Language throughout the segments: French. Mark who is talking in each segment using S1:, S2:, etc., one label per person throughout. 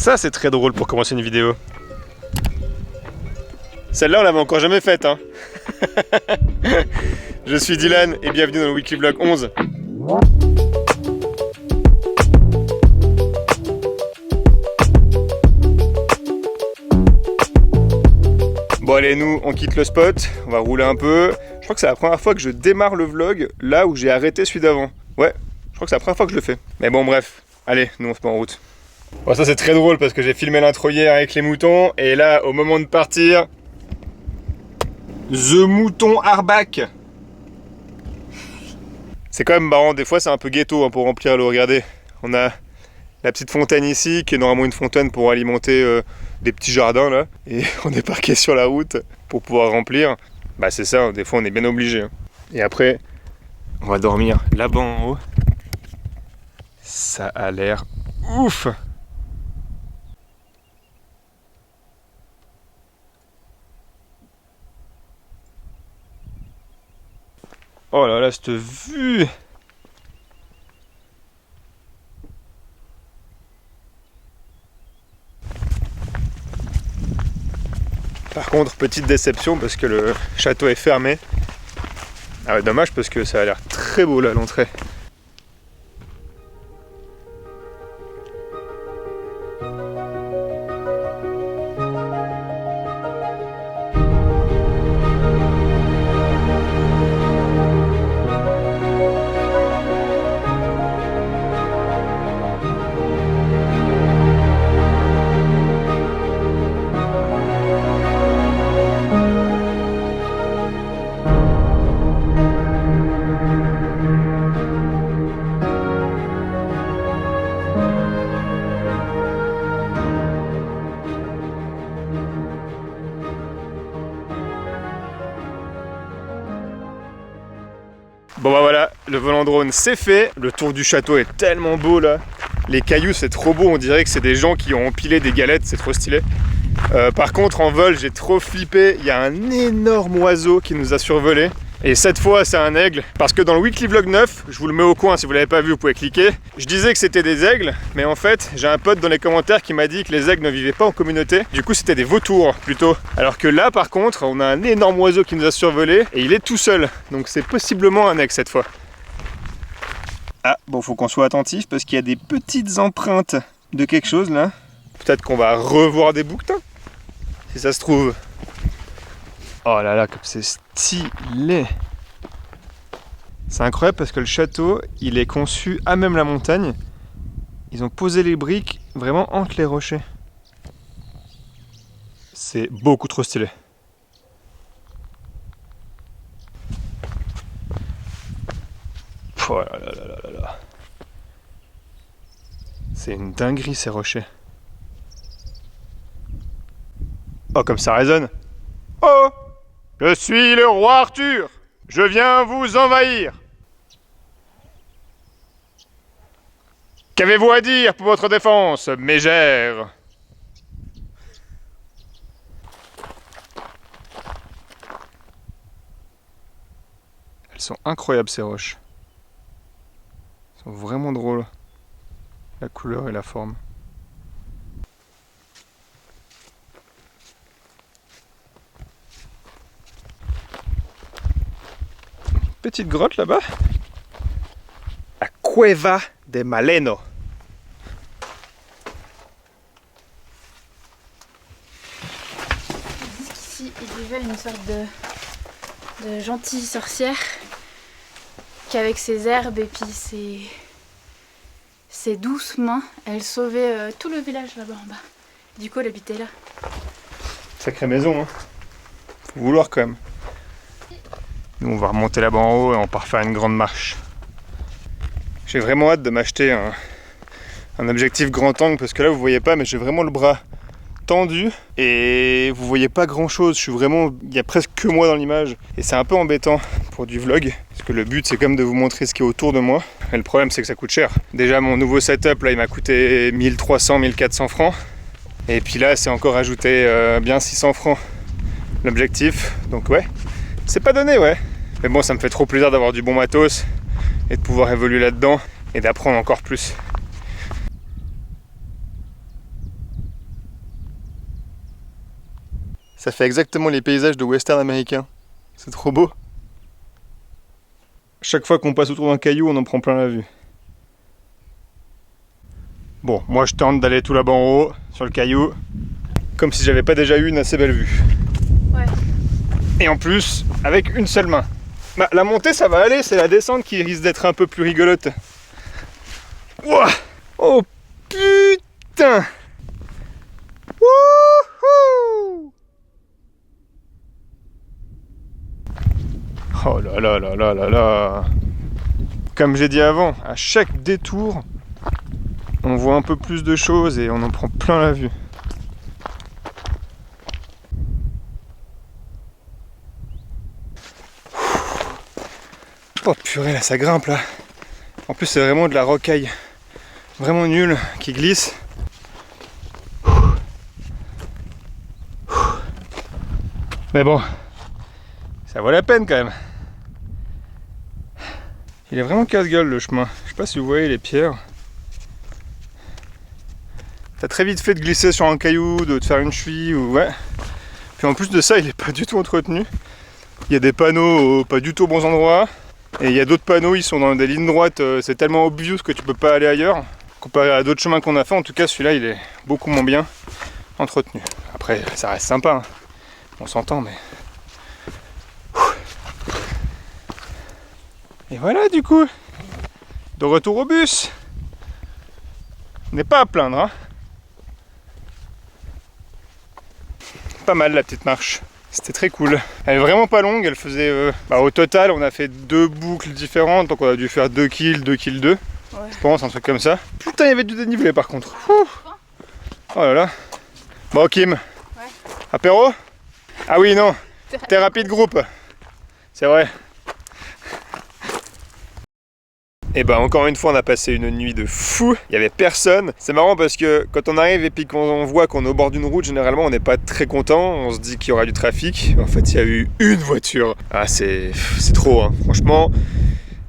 S1: Ça c'est très drôle pour commencer une vidéo. Celle-là on l'avait encore jamais faite hein. Je suis Dylan et bienvenue dans le Weekly Vlog 11. Bon allez, nous on quitte le spot, on va rouler un peu. Je crois que c'est la première fois que je démarre le vlog là où j'ai arrêté celui d'avant. Ouais, je crois que c'est la première fois que je le fais. Mais bon bref, allez, nous on se met en route. Bon ça c'est très drôle parce que j'ai filmé l'intro hier avec les moutons et là au moment de partir, The Mouton Arbac. C'est quand même marrant, des fois c'est un peu ghetto hein, pour remplir l'eau, regardez. On a la petite fontaine ici qui est normalement une fontaine pour alimenter des petits jardins là. Et on est parqué sur la route pour pouvoir remplir. Bah c'est ça, des fois on est bien obligé. Hein. Et après, on va dormir là-bas en haut. Ça a l'air ouf. Oh là là, cette vue! Par contre, petite déception parce que le château est fermé. Ah ouais, dommage parce que ça a l'air très beau là à l'entrée. Bon bah voilà, le vol en drone c'est fait, le tour du château est tellement beau là, les cailloux c'est trop beau, on dirait que c'est des gens qui ont empilé des galettes, c'est trop stylé. Par contre en vol j'ai trop flippé, il y a un énorme oiseau qui nous a survolé. Et cette fois c'est un aigle, parce que dans le Weekly Vlog 9, je vous le mets au coin si vous l'avez pas vu vous pouvez cliquer, je disais que c'était des aigles, mais en fait j'ai un pote dans les commentaires qui m'a dit que les aigles ne vivaient pas en communauté, du coup c'était des vautours plutôt. Alors que là par contre on a un énorme oiseau qui nous a survolé et il est tout seul, donc c'est possiblement un aigle cette fois. Ah bon, faut qu'on soit attentif parce qu'il y a des petites empreintes de quelque chose là. Peut-être qu'on va revoir des bouquetins, si ça se trouve. Oh là là, comme c'est stylé! C'est incroyable parce que le château, il est conçu à même la montagne. Ils ont posé les briques vraiment entre les rochers. C'est beaucoup trop stylé. Oh là là là là là là. C'est une dinguerie ces rochers. Oh comme ça résonne. Oh! Je suis le roi Arthur. Je viens vous envahir. Qu'avez-vous à dire pour votre défense, mégère? Elles sont incroyables ces roches. Elles sont vraiment drôles. La couleur et la forme. Petite grotte là-bas. La Cueva de Maleno.
S2: Ici, il vivait une sorte de gentille sorcière qui, avec ses herbes et puis ses douces mains, elle sauvait tout le village là-bas en bas. Du coup, elle habitait là.
S1: Sacrée maison, hein. Faut vouloir quand même. Nous, on va remonter là-bas en haut et on part faire une grande marche. J'ai vraiment hâte de m'acheter un objectif grand angle parce que là, vous voyez pas, mais j'ai vraiment le bras tendu et vous voyez pas grand-chose. Je suis vraiment, il y a presque que moi dans l'image et c'est un peu embêtant pour du vlog parce que le but, c'est comme de vous montrer ce qui est autour de moi. Mais le problème, c'est que ça coûte cher. Déjà, mon nouveau setup, là, il m'a coûté 1300-1400 francs. Et puis là, c'est encore ajouté bien 600 francs l'objectif. Donc ouais, c'est pas donné, ouais. Mais bon, ça me fait trop plaisir d'avoir du bon matos et de pouvoir évoluer là-dedans et d'apprendre encore plus. Ça fait exactement les paysages de western américain. C'est trop beau. Chaque fois qu'on passe autour d'un caillou, on en prend plein la vue. Bon, moi je tente d'aller tout là-bas en haut, sur le caillou, comme si j'avais pas déjà eu une assez belle vue.
S2: Ouais.
S1: Et en plus, avec une seule main. Bah, la montée ça va aller, c'est la descente qui risque d'être un peu plus rigolote. Ouah. Oh putain. Wouhou. Oh là là là là là là. Comme j'ai dit avant, à chaque détour, on voit un peu plus de choses et on en prend plein la vue. Oh purée, là ça grimpe là. En plus c'est vraiment de la rocaille vraiment nulle qui glisse. Mais bon, ça vaut la peine quand même. Il est vraiment casse-gueule le chemin. Je sais pas si vous voyez les pierres. T'as très vite fait de glisser sur un caillou, de te faire une cheville ou ouais. Puis en plus de ça, il est pas du tout entretenu. Il y a des panneaux pas du tout aux bons endroits. Et il y a d'autres panneaux, ils sont dans des lignes droites. C'est tellement obvious que tu peux pas aller ailleurs. Comparé à d'autres chemins qu'on a fait, en tout cas celui-là il est beaucoup moins bien entretenu. Après ça reste sympa, hein. On s'entend mais... Et voilà du coup, de retour au bus. On n'est pas à plaindre, hein. Pas mal la petite marche, c'était très cool. Elle est vraiment pas longue, elle faisait... au total on a fait 2 boucles différentes, donc on a dû faire 2 kills, 2 kills 2. Ouais. Je pense, un truc comme ça. Putain, il y avait du dénivelé par contre. Ouh. Oh là là. Bon Kim, ouais. Apéro? Ah oui, non, thérapie de groupe. C'est vrai. Et ben encore une fois on a passé une nuit de fou, il y avait personne. C'est marrant parce que quand on arrive et puis qu'on voit qu'on est au bord d'une route, généralement on n'est pas très content, on se dit qu'il y aura du trafic. En fait il y a eu une voiture. Ah c'est trop hein. Franchement,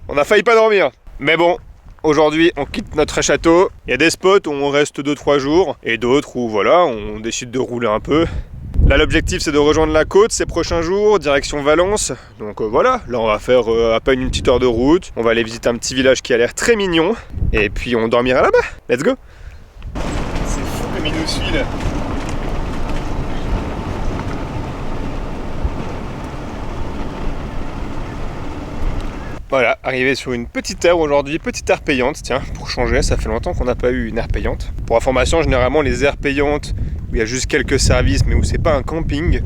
S1: on a failli pas dormir. Mais bon, aujourd'hui on quitte notre château. Il y a des spots où on reste 2-3 jours et d'autres où voilà, on décide de rouler un peu. Là l'objectif c'est de rejoindre la côte ces prochains jours, direction Valence. Donc voilà, là on va faire à peine une petite heure de route. On va aller visiter un petit village qui a l'air très mignon. Et puis on dormira là-bas. Let's go. C'est fou comme il nous suit là. Voilà, arrivé sur une petite aire aujourd'hui, petite aire payante, tiens, pour changer, ça fait longtemps qu'on n'a pas eu une aire payante. Pour information, généralement les aires payantes, où il y a juste quelques services, mais où c'est pas un camping,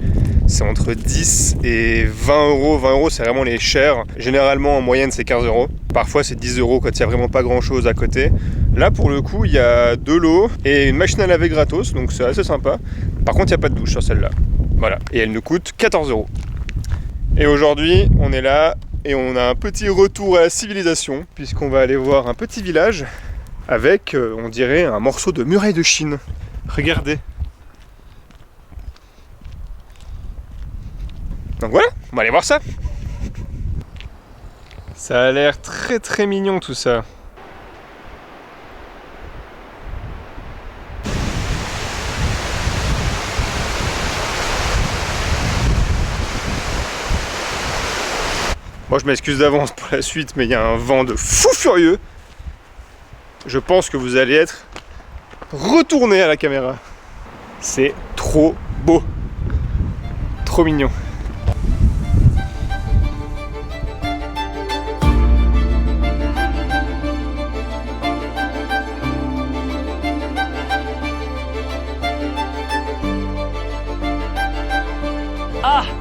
S1: c'est entre 10 et 20 euros. 20 euros, c'est vraiment les chers. Généralement, en moyenne, c'est 15 euros. Parfois, c'est 10 euros quand il n'y a vraiment pas grand chose à côté. Là, pour le coup, il y a de l'eau et une machine à laver gratos, donc c'est assez sympa. Par contre, il n'y a pas de douche sur celle-là. Voilà, et elle nous coûte 14 euros. Et aujourd'hui, on est là. Et on a un petit retour à la civilisation, puisqu'on va aller voir un petit village avec, on dirait, un morceau de muraille de Chine. Regardez. Donc voilà, on va aller voir ça. Ça a l'air très très mignon tout ça. Moi je m'excuse d'avance pour la suite, mais il y a un vent de fou furieux. Je pense que vous allez être retourné à la caméra. C'est trop beau. Trop mignon.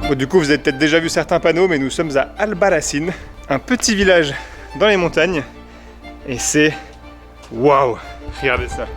S1: Bon, du coup, vous avez peut-être déjà vu certains panneaux, mais nous sommes à Albarracín, un petit village dans les montagnes. Et c'est... Waouh! Regardez ça!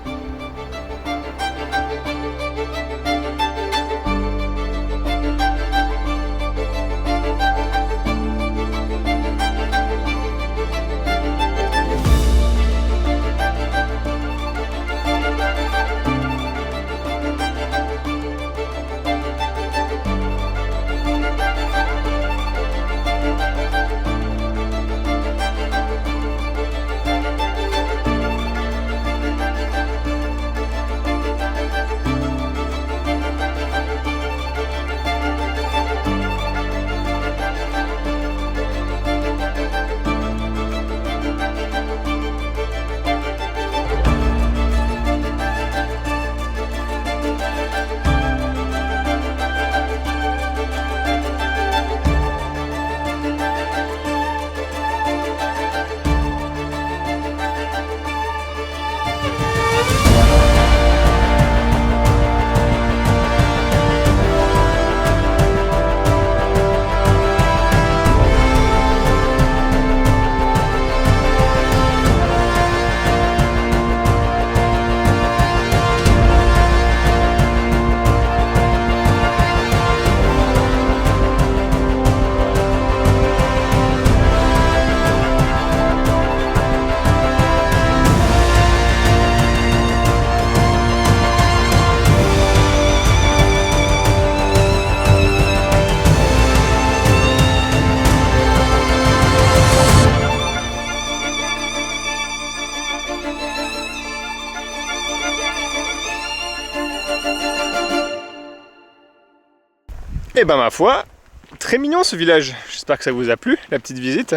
S1: Et ben ma foi, très mignon ce village. J'espère que ça vous a plu, la petite visite.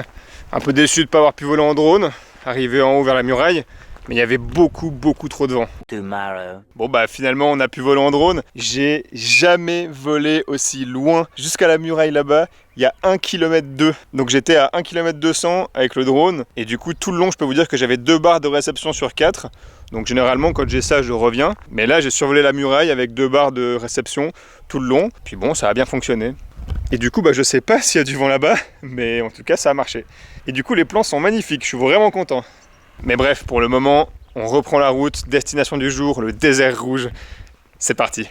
S1: Un peu déçu de ne pas avoir pu voler en drone, arriver en haut vers la muraille. Mais il y avait beaucoup trop de vent. Bon bah finalement on a pu voler en drone. J'ai jamais volé aussi loin. Jusqu'à la muraille là-bas, il y a 1,2 km. Donc j'étais à 1,2 km avec le drone. Et du coup tout le long je peux vous dire que j'avais 2 barres de réception sur 4. Donc généralement quand j'ai ça je reviens. Mais là j'ai survolé la muraille avec 2 barres de réception tout le long. Puis bon ça a bien fonctionné. Et du coup bah je sais pas s'il y a du vent là-bas. Mais en tout cas ça a marché. Et du coup les plans sont magnifiques, je suis vraiment content. Mais bref, pour le moment, on reprend la route, destination du jour, le désert rouge. C'est parti.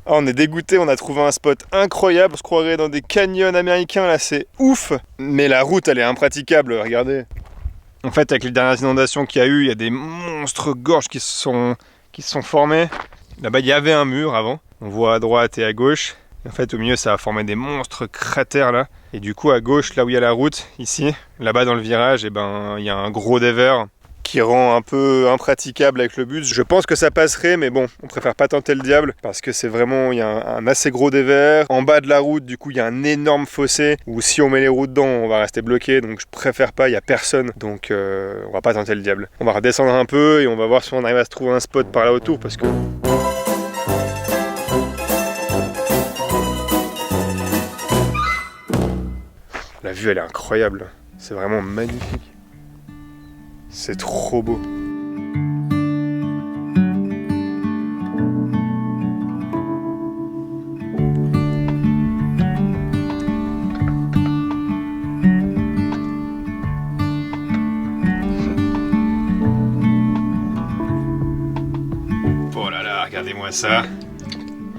S1: Ah, on est dégoûté, on a trouvé un spot incroyable, on se croirait dans des canyons américains, là c'est ouf. Mais la route elle est impraticable, regardez. En fait avec les dernières inondations qu'il y a eu, il y a des monstres gorges qui se sont formés. Là-bas il y avait un mur avant, on voit à droite et à gauche. En fait au milieu ça a formé des monstres cratères là. Et du coup à gauche là où il y a la route, ici, là-bas dans le virage, et ben il y a un gros dévers qui rend un peu impraticable avec le bus. Je pense que ça passerait mais bon, on préfère pas tenter le diable parce que c'est vraiment, il y a un assez gros dévers. En bas de la route du coup il y a un énorme fossé où si on met les roues dedans on va rester bloqué, donc je préfère pas, il y a personne, donc on va pas tenter le diable. On va redescendre un peu et on va voir si on arrive à se trouver un spot par là autour parce que... La vue elle est incroyable, c'est vraiment magnifique. C'est trop beau. Oh là là, regardez-moi ça.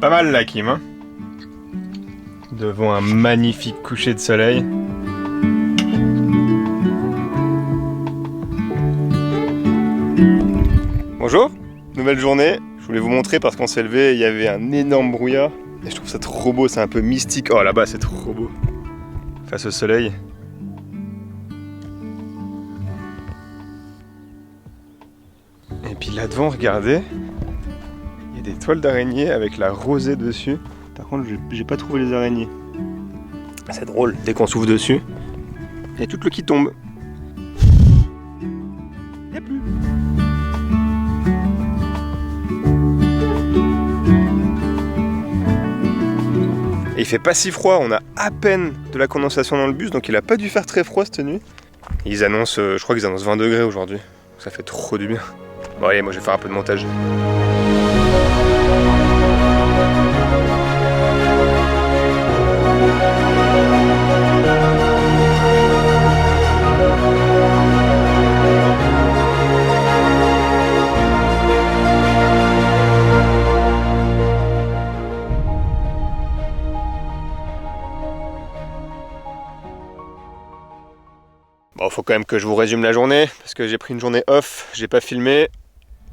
S1: Pas mal là Kim, hein, devant un magnifique coucher de soleil. Bonjour, nouvelle journée. Je voulais vous montrer parce qu'on s'est levé, il y avait un énorme brouillard. Et je trouve ça trop beau, c'est un peu mystique. Oh là-bas c'est trop beau. Face au soleil. Et puis là devant, regardez. Il y a des toiles d'araignées avec la rosée dessus. Par contre, j'ai pas trouvé les araignées. C'est drôle, dès qu'on souffle dessus, il y a tout l'eau qui tombe. Il n'y a plus. Et il fait pas si froid, on a à peine de la condensation dans le bus, donc il a pas dû faire très froid cette nuit. Et ils annoncent, je crois qu'ils annoncent 20 degrés aujourd'hui. Ça fait trop du bien. Bon allez, moi je vais faire un peu de montage. Bon, faut quand même que je vous résume la journée, parce que j'ai pris une journée off, j'ai pas filmé.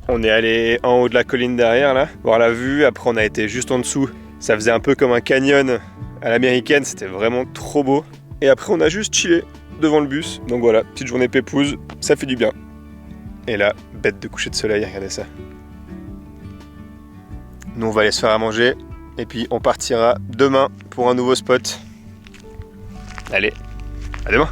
S1: On est allé en haut de la colline derrière, là, voir la vue. Après, on a été juste en dessous. Ça faisait un peu comme un canyon à l'américaine, c'était vraiment trop beau. Et après, on a juste chillé devant le bus. Donc voilà, petite journée pépouze, ça fait du bien. Et là, bête de coucher de soleil, regardez ça. Nous, on va aller se faire à manger. Et puis, on partira demain pour un nouveau spot. Allez, à demain!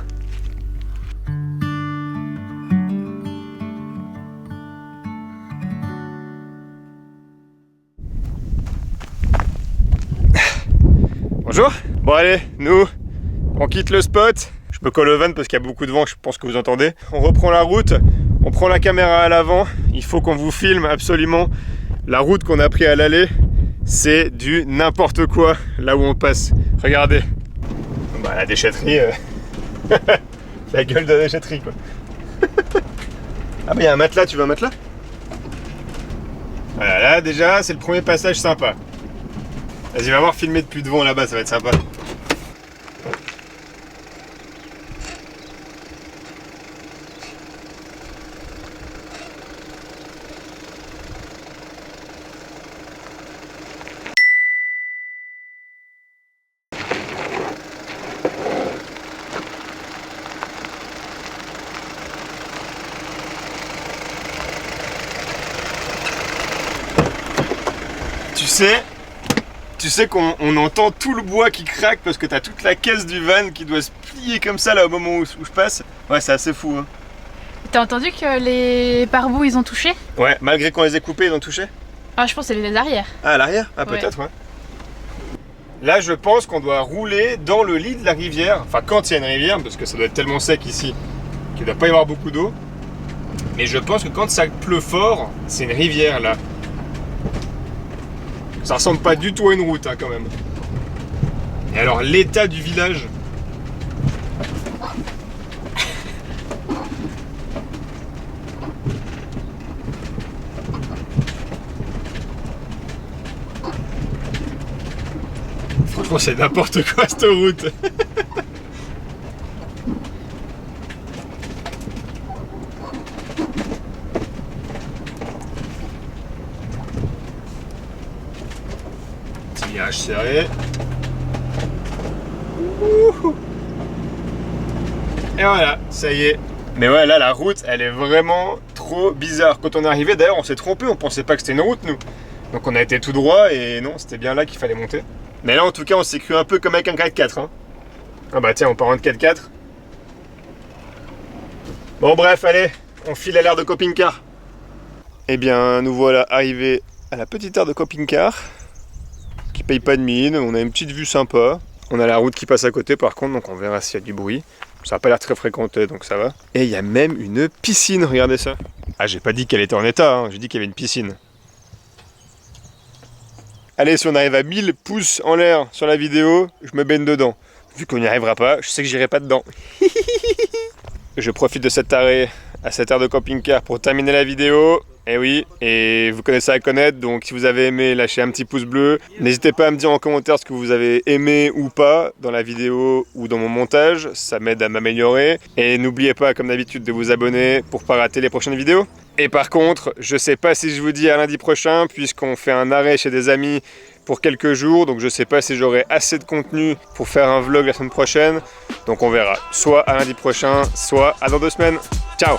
S1: Bonjour. Bon allez, nous, on quitte le spot. Je me colle au van parce qu'il y a beaucoup de vent, je pense que vous entendez. On reprend la route, on prend la caméra à l'avant. Il faut qu'on vous filme absolument. La route qu'on a pris à l'aller, c'est du n'importe quoi là où on passe. Regardez. Bah la déchetterie, la gueule de la déchetterie quoi. Ah bah il y a un matelas, tu veux un matelas? Voilà, là déjà c'est le premier passage sympa. Vas-y, va voir filmer depuis devant là-bas, ça va être sympa. Tu Tu sais qu'on entend tout le bois qui craque parce que t'as toute la caisse du van qui doit se plier comme ça là au moment où je passe. Ouais, c'est assez fou. Hein.
S2: T'as entendu que les pare-boues ils ont touché?
S1: Ouais, malgré qu'on les ait coupés, ils ont touché?
S2: Ah, je pense que c'est les arrières.
S1: Ah, à l'arrière? Ah, peut-être, ouais. Là, je pense qu'on doit rouler dans le lit de la rivière. Enfin, quand il y a une rivière, parce que ça doit être tellement sec ici qu'il ne doit pas y avoir beaucoup d'eau. Mais je pense que quand ça pleut fort, c'est une rivière là. Ça ressemble pas du tout à une route, hein, quand même. Et alors, l'état du village. Franchement, c'est n'importe quoi cette route. Petit virage serré. Et voilà, ça y est. Mais ouais, là, la route, elle est vraiment trop bizarre. Quand on est arrivé, d'ailleurs, on s'est trompé, on pensait pas que c'était une route, nous. Donc on a été tout droit et non, c'était bien là qu'il fallait monter. Mais là, en tout cas, on s'est cru un peu comme avec un 4x4. Hein. Ah bah tiens, on part en 4x4. Bon bref, allez, on file à l'aire de camping-car. Eh bien, nous voilà arrivés à la petite aire de camping-car qui paye pas de mine. On a une petite vue sympa. On a la route qui passe à côté par contre, donc on verra s'il y a du bruit. Ça n'a pas l'air très fréquenté, donc ça va. Et il y a même une piscine, regardez ça. Ah, j'ai pas dit qu'elle était en état, hein. J'ai dit qu'il y avait une piscine. Allez, si on arrive à 1000 pouces en l'air sur la vidéo, je me baigne dedans. Vu qu'on n'y arrivera pas, je sais que j'irai pas dedans. Je profite de cet arrêt à cette aire de camping-car pour terminer la vidéo. Et oui, et vous connaissez à connaître, donc si vous avez aimé, lâchez un petit pouce bleu. N'hésitez pas à me dire en commentaire ce que vous avez aimé ou pas dans la vidéo ou dans mon montage, ça m'aide à m'améliorer. Et n'oubliez pas, comme d'habitude, de vous abonner pour pas rater les prochaines vidéos. Et par contre, je sais pas si je vous dis à lundi prochain, puisqu'on fait un arrêt chez des amis pour quelques jours, donc je sais pas si j'aurai assez de contenu pour faire un vlog la semaine prochaine. Donc on verra, soit à lundi prochain, soit à dans 2 semaines. Ciao!